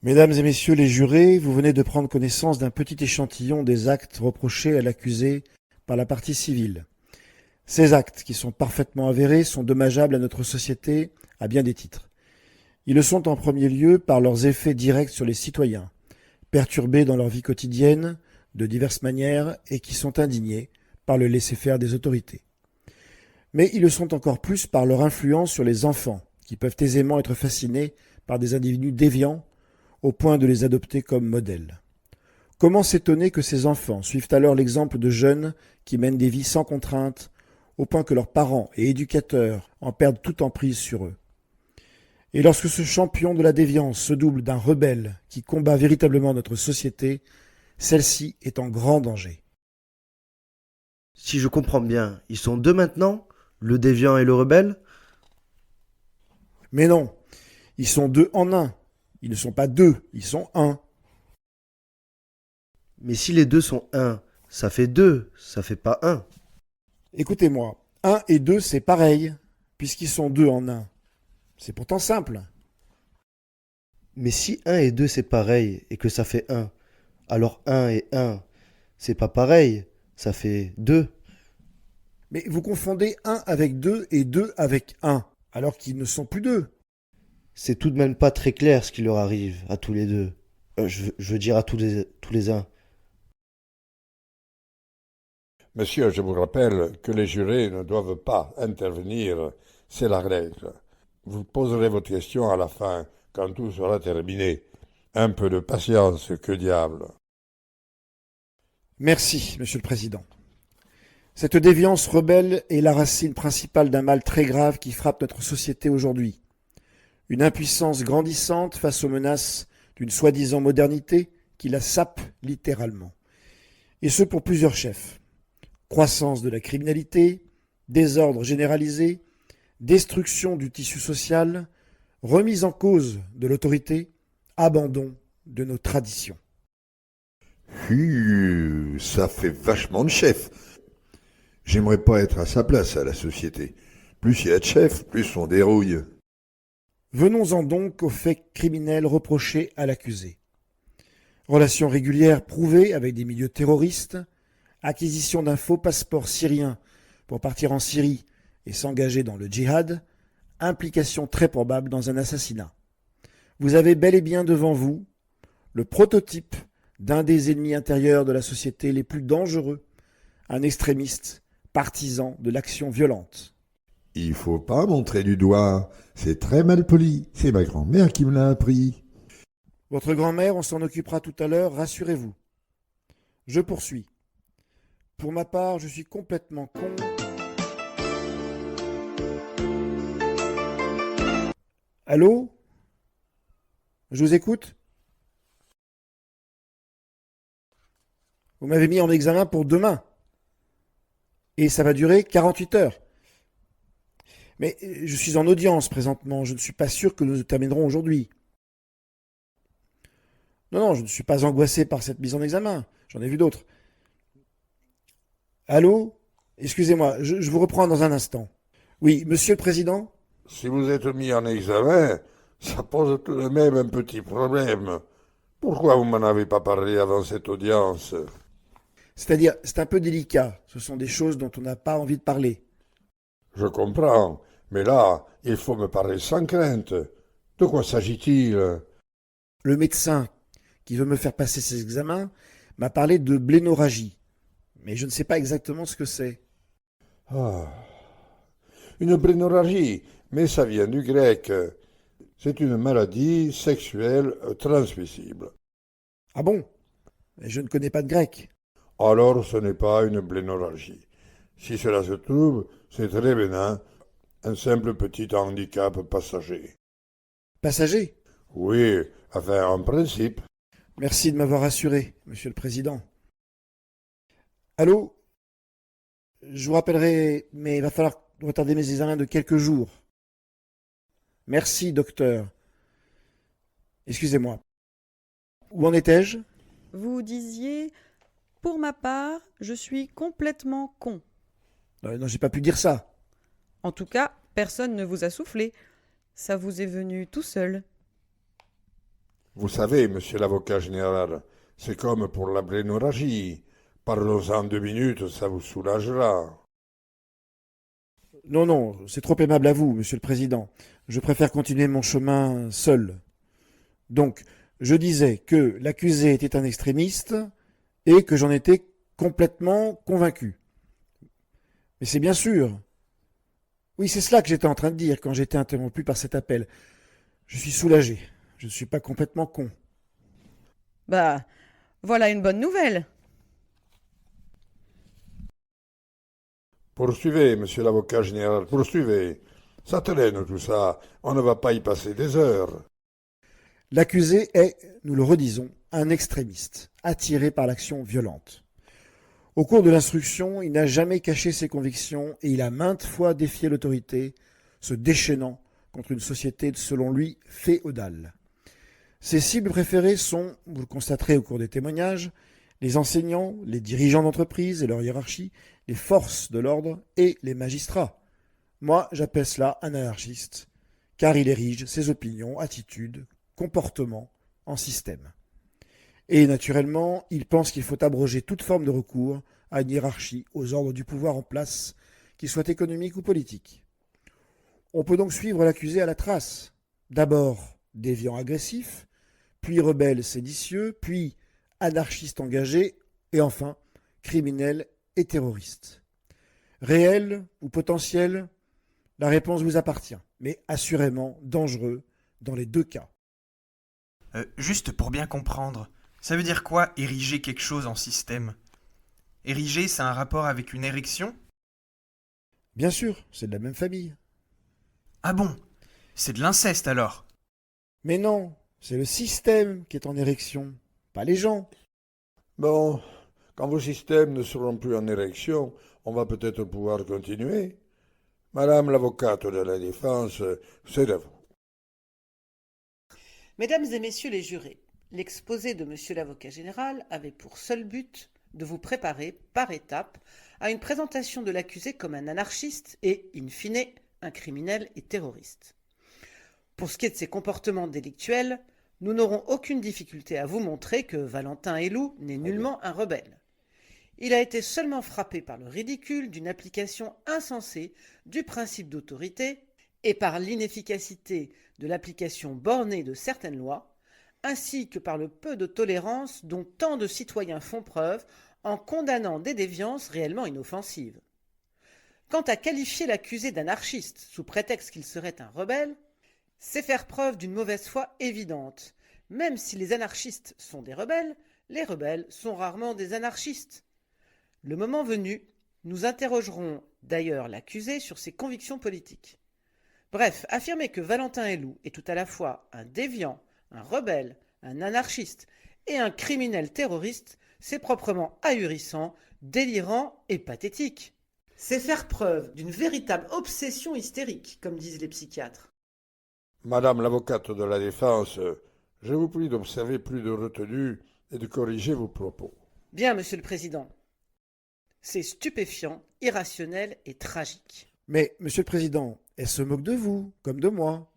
Mesdames et messieurs les jurés, vous venez de prendre connaissance d'un petit échantillon des actes reprochés à l'accusé par la partie civile. Ces actes, qui sont parfaitement avérés, sont dommageables à notre société à bien des titres. Ils le sont en premier lieu par leurs effets directs sur les citoyens, perturbés dans leur vie quotidienne de diverses manières et qui sont indignés par le laisser-faire des autorités. Mais ils le sont encore plus par leur influence sur les enfants, qui peuvent aisément être fascinés par des individus déviants au point de les adopter comme modèles. Comment s'étonner que ces enfants suivent alors l'exemple de jeunes qui mènent des vies sans contrainte, au point que leurs parents et éducateurs en perdent toute emprise sur eux. Et lorsque ce champion de la déviance se double d'un rebelle qui combat véritablement notre société, celle-ci est en grand danger. Si je comprends bien, ils sont deux maintenant, le déviant et le rebelle? Mais non, ils sont deux en un. Ils ne sont pas deux, ils sont un. Mais si les deux sont un, ça fait deux, ça fait pas un. Écoutez-moi, un et deux c'est pareil, puisqu'ils sont deux en un. C'est pourtant simple. Mais si un et deux c'est pareil et que ça fait un, alors un et un, c'est pas pareil, ça fait deux. Mais vous confondez un avec deux et deux avec un, alors qu'ils ne sont plus deux. C'est tout de même pas très clair ce qui leur arrive à tous les deux. Je veux dire à tous les uns. Monsieur, je vous rappelle que les jurés ne doivent pas intervenir, c'est la règle. Vous poserez votre question à la fin, quand tout sera terminé. Un peu de patience, que diable. Merci, Monsieur le Président. Cette déviance rebelle est la racine principale d'un mal très grave qui frappe notre société aujourd'hui. Une impuissance grandissante face aux menaces d'une soi-disant modernité qui la sape littéralement. Et ce pour plusieurs chefs. Croissance de la criminalité, désordre généralisé, destruction du tissu social, remise en cause de l'autorité, abandon de nos traditions. Ça fait vachement de chef. J'aimerais pas être à sa place à la société. Plus il y a de chefs, plus on dérouille. Venons-en donc aux faits criminels reprochés à l'accusé. Relations régulières prouvées avec des milieux terroristes, acquisition d'un faux passeport syrien pour partir en Syrie et s'engager dans le djihad, implication très probable dans un assassinat. Vous avez bel et bien devant vous le prototype d'un des ennemis intérieurs de la société les plus dangereux, un extrémiste partisan de l'action violente. Il faut pas montrer du doigt. C'est très mal poli. C'est ma grand-mère qui me l'a appris. Votre grand-mère, on s'en occupera tout à l'heure, rassurez-vous. Je poursuis. Pour ma part, je suis complètement con. Allô? Je vous écoute? Vous m'avez mis en examen pour demain. Et ça va durer 48 heures. Mais je suis en audience présentement. Je ne suis pas sûr que nous terminerons aujourd'hui. Non, je ne suis pas angoissé par cette mise en examen. J'en ai vu d'autres. Allô? Excusez-moi, je vous reprends dans un instant. Oui, monsieur le président? Si vous êtes mis en examen, ça pose tout de même un petit problème. Pourquoi vous m'en avez pas parlé avant cette audience? C'est-à-dire, c'est un peu délicat. Ce sont des choses dont on n'a pas envie de parler. Je comprends, mais là, il faut me parler sans crainte. De quoi s'agit-il? Le médecin qui veut me faire passer ces examens m'a parlé de blénorragie. Mais je ne sais pas exactement ce que c'est. Ah, une blénorragie, mais ça vient du grec. C'est une maladie sexuelle transmissible. Ah bon? Mais je ne connais pas de grec. Alors ce n'est pas une blénorragie. Si cela se trouve, c'est très bénin, un simple petit handicap passager. Passager? Oui, enfin en principe. Merci de m'avoir assuré, monsieur le président. Allô? Je vous rappellerai, mais il va falloir retarder mes examens de quelques jours. Merci, docteur. Excusez-moi. Où en étais-je? Vous disiez, pour ma part, je suis complètement con. Non, j'ai pas pu dire ça. En tout cas, personne ne vous a soufflé. Ça vous est venu tout seul. Vous savez, monsieur l'avocat général, c'est comme pour la blénorragie. Parlons-en 2 minutes, ça vous soulagera. Non, non, c'est trop aimable à vous, monsieur le président. Je préfère continuer mon chemin seul. Donc, je disais que l'accusé était un extrémiste et que j'en étais complètement convaincu. Mais c'est bien sûr. Oui, c'est cela que j'étais en train de dire quand j'étais interrompu par cet appel. Je suis soulagé. Je ne suis pas complètement con. Bah, voilà une bonne nouvelle. Poursuivez, monsieur l'avocat général, poursuivez. Ça traîne tout ça, on ne va pas y passer des heures. L'accusé est, nous le redisons, un extrémiste, attiré par l'action violente. Au cours de l'instruction, il n'a jamais caché ses convictions et il a maintes fois défié l'autorité, se déchaînant contre une société, selon lui, féodale. Ses cibles préférées sont, vous le constaterez au cours des témoignages, les enseignants, les dirigeants d'entreprise et leur hiérarchie, les forces de l'ordre et les magistrats. Moi, j'appelle cela un anarchiste, car il érige ses opinions, attitudes, comportements en système. Et naturellement, il pense qu'il faut abroger toute forme de recours à une hiérarchie aux ordres du pouvoir en place, qu'il soit économique ou politique. On peut donc suivre l'accusé à la trace. D'abord déviant agressif, puis rebelle séditieux, puis anarchiste engagé, et enfin criminel et terroriste. Réel ou potentiel, la réponse vous appartient, mais assurément dangereux dans les deux cas. Juste pour bien comprendre, ça veut dire quoi ériger quelque chose en système? Ériger, c'est un rapport avec une érection? Bien sûr, c'est de la même famille. Ah bon? C'est de l'inceste alors? Mais non, c'est le système qui est en érection, pas les gens. Bon, quand vos systèmes ne seront plus en érection, on va peut-être pouvoir continuer. Madame l'avocate de la défense, c'est à vous. Mesdames et messieurs les jurés, l'exposé de monsieur l'avocat général avait pour seul but de vous préparer, par étapes, à une présentation de l'accusé comme un anarchiste et, in fine, un criminel et terroriste. Pour ce qui est de ses comportements délictuels, nous n'aurons aucune difficulté à vous montrer que Valentin Helou n'est nullement un rebelle. Il a été seulement frappé par le ridicule d'une application insensée du principe d'autorité et par l'inefficacité de l'application bornée de certaines lois, ainsi que par le peu de tolérance dont tant de citoyens font preuve en condamnant des déviances réellement inoffensives. Quant à qualifier l'accusé d'anarchiste sous prétexte qu'il serait un rebelle, c'est faire preuve d'une mauvaise foi évidente. Même si les anarchistes sont des rebelles, les rebelles sont rarement des anarchistes. Le moment venu, nous interrogerons d'ailleurs l'accusé sur ses convictions politiques. Bref, affirmer que Valentin Helou est tout à la fois un déviant, un rebelle, un anarchiste et un criminel terroriste, c'est proprement ahurissant, délirant et pathétique. C'est faire preuve d'une véritable obsession hystérique, comme disent les psychiatres. Madame l'avocate de la défense, je vous prie d'observer plus de retenue et de corriger vos propos. Bien, monsieur le président. C'est stupéfiant, irrationnel et tragique. Mais, monsieur le président, elle se moque de vous, comme de moi.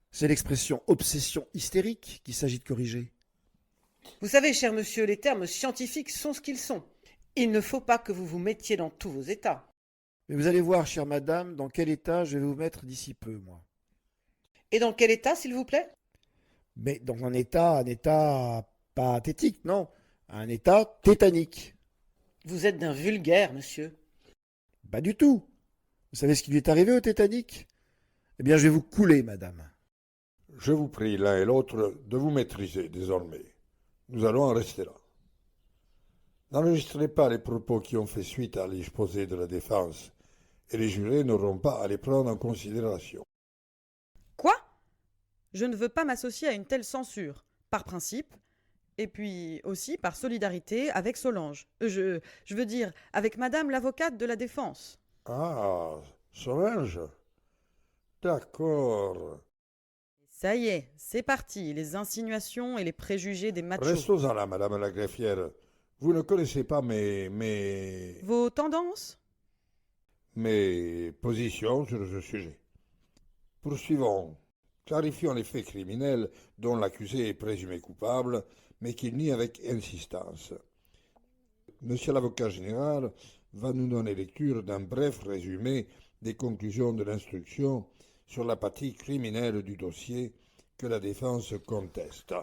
C'est l'expression obsession hystérique qu'il s'agit de corriger. Vous savez, cher monsieur, les termes scientifiques sont ce qu'ils sont. Il ne faut pas que vous vous mettiez dans tous vos états. Mais vous allez voir, chère madame, dans quel état je vais vous mettre d'ici peu, moi. Et dans quel état, s'il vous plaît? Mais dans un état pas tétique, non, un état tétanique. Vous êtes d'un vulgaire, monsieur. Pas du tout. Vous savez ce qui lui est arrivé au Titanic? Eh bien, je vais vous couler, madame. Je vous prie l'un et l'autre de vous maîtriser désormais. Nous allons en rester là. N'enregistrez pas les propos qui ont fait suite à l'exposé de la défense, et les jurés n'auront pas à les prendre en considération. Quoi? Je ne veux pas m'associer à une telle censure, par principe, et puis aussi par solidarité avec Solange. Je veux dire, avec madame l'avocate de la défense. Ah, Solange? D'accord. Ça y est, c'est parti, les insinuations et les préjugés des machos. Restons-en là, madame la greffière. Vous ne connaissez pas mes Vos tendances? positions sur ce sujet. Poursuivons. Clarifions les faits criminels dont l'accusé est présumé coupable, mais qu'il nie avec insistance. Monsieur l'avocat général va nous donner lecture d'un bref résumé des conclusions de l'instruction sur la partie criminelle du dossier que la défense conteste.